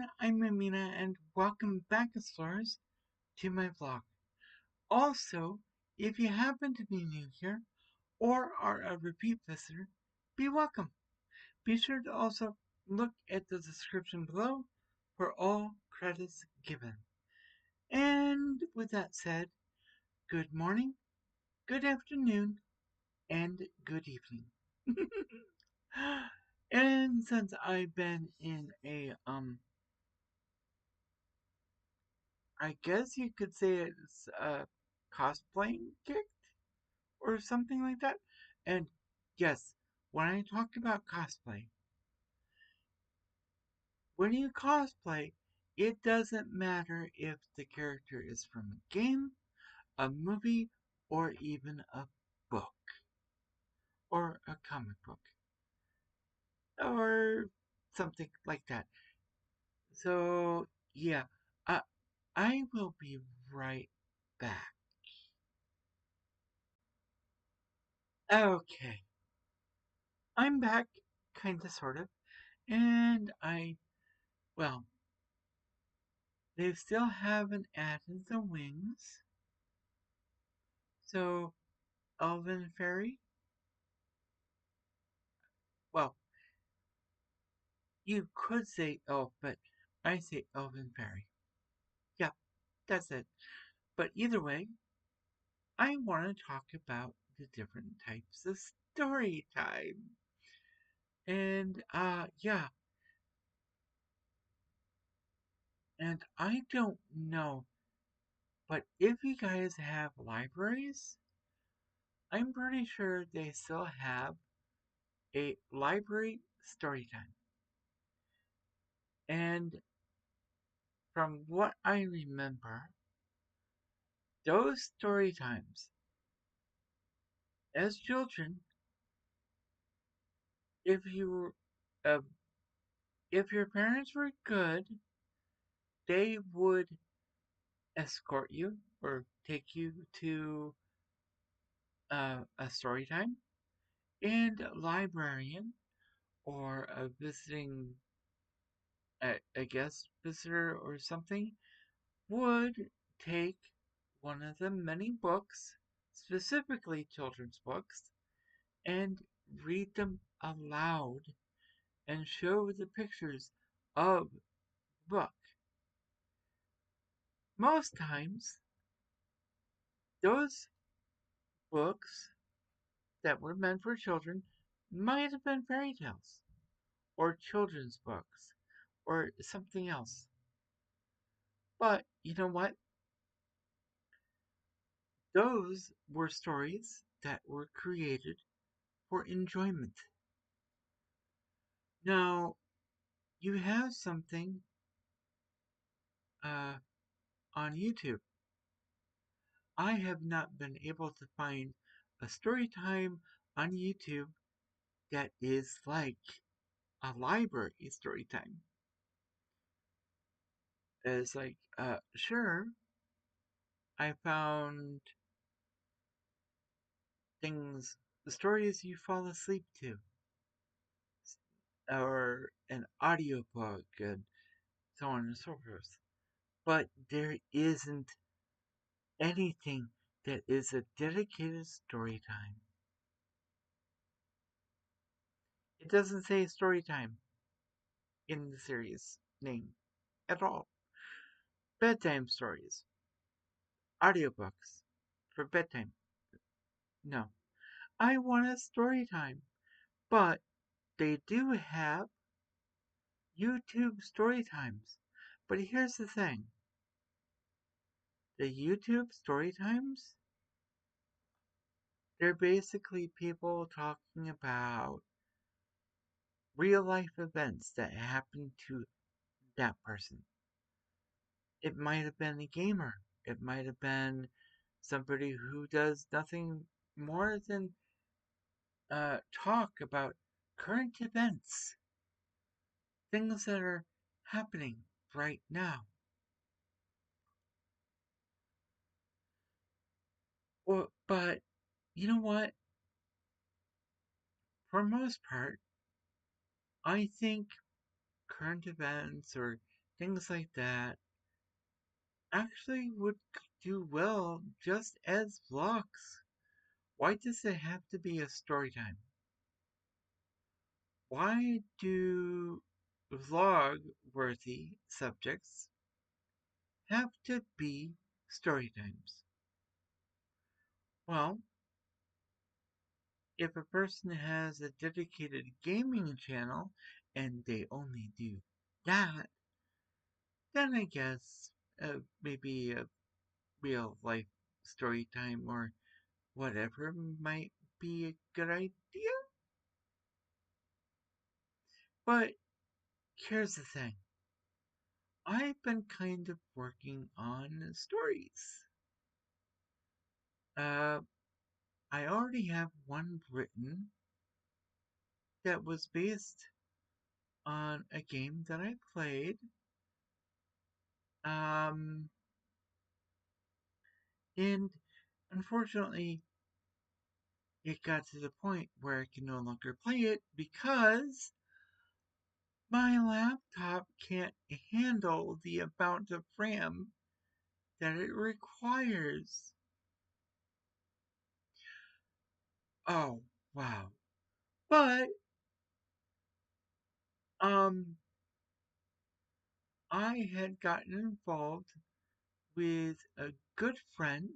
everyone, I'm Amena and welcome back, explorers, to my vlog. Also, if you happen to be new here or are a repeat visitor, be welcome. Be sure to also look at the description below for all credits given. And with that said, good morning, good afternoon, and good evening. And since I've been in a I guess you could say it's a cosplaying kick or something like that. And yes, when I talk about cosplay, when you cosplay, it doesn't matter if the character is from a game, a movie, or even a book, or a comic book, or something like that. So, yeah, uh, I will be right back. Okay, I'm back, kinda, sort of. And well, they still haven't added the wings. So, Elven Fairy, well, you could say elf, but I say Elven Fairy. Yeah, that's it. But either way, I want to talk about the different types of story time. And, yeah, and I don't know, but if you guys have libraries, I'm pretty sure they still have a library story time. And from what I remember, those story times as children, if you uh, if your parents were good, they would escort you or take you to a story time, and a librarian or a visiting a guest visitor or something would take one of the many books, specifically children's books, and read them aloud and show the pictures of the book. Most times, those books that were meant for children might have been fairy tales or children's books or something else. But you know what? Those were stories that were created for enjoyment. Now, you have something uh, on YouTube. I have not been able to find a story time on YouTube that is like a library story time. It's like, sure, I found things, the stories you fall asleep to, or an audiobook, and so on and so forth. But there isn't anything that is a dedicated story time. It doesn't say story time in the series name at all. Bedtime stories, audiobooks for bedtime. No. I want a story time. But they do have YouTube story times. But here's the thing. The YouTube story times, they're basically people talking about real life events that happened to that person. It might have been a gamer. It might have been somebody who does nothing more than talk about current events, things that are happening right now. Well, but you know what? For most part, I think current events or things like that actually would do well just as vlogs. Why does it have to be a story time? Why do vlog-worthy subjects have to be story times? Well, if a person has a dedicated gaming channel and they only do that, then I guess maybe a real life story time or whatever might be a good idea. But here's the thing, I've been kind of working on stories. I already have one written that was based on a game that I played. Um, and unfortunately, it got to the point where I can no longer play it because my laptop can't handle the amount of RAM that it requires. Oh, wow. But, I had gotten involved with a good friend,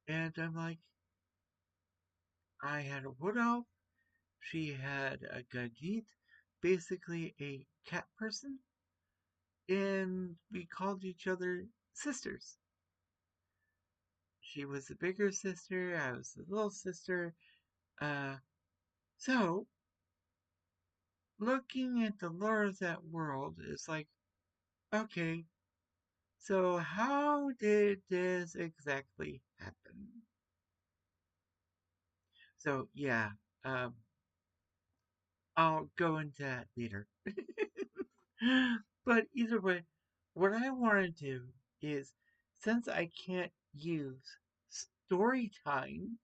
and I'm like, I had a wood elf, she had a Gagit, basically a cat person, and we called each other sisters. She was the bigger sister, I was the little sister. Uh, so, looking at the lore of that world is like, okay, so how did this exactly happen? So, yeah, um, I'll go into that later. But either way, what I want to do is, since I can't use story time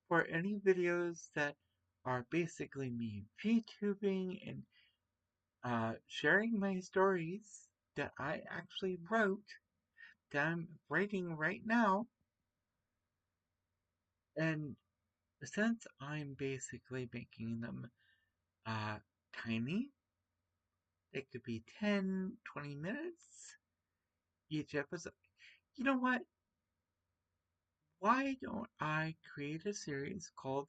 for any videos that are basically me VTubing and sharing my stories that I actually wrote, that I'm writing right now, and since I'm basically making them tiny, it could be 10, 20 minutes each episode. You know what? Why don't I create a series called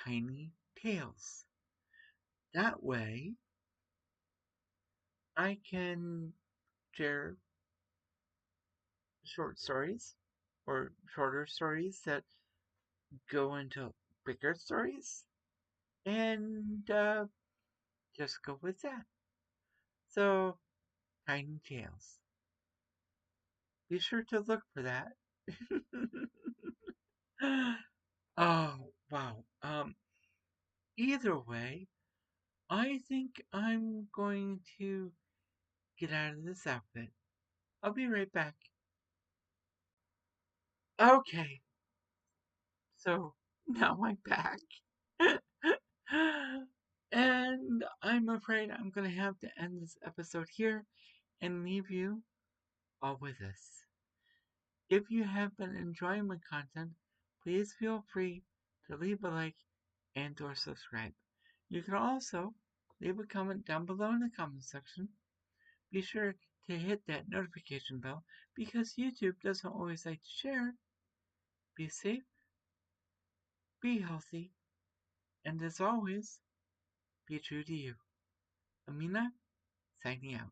Tiny Tales? That way, I can share short stories or shorter stories that go into bigger stories and just go with that. So, Tiny Tales. Be sure to look for that. Oh, wow. Either way, I think I'm going to get out of this outfit. I'll be right back. Okay, so now I'm back. And I'm afraid I'm going to have to end this episode here and leave you all with this. If you have been enjoying my content, please feel free to leave a like and or subscribe. You can also leave a comment down below in the comment section. Be sure to hit that notification bell because YouTube doesn't always like to share. Be safe, be healthy, and as always, be true to you. Amena, signing out.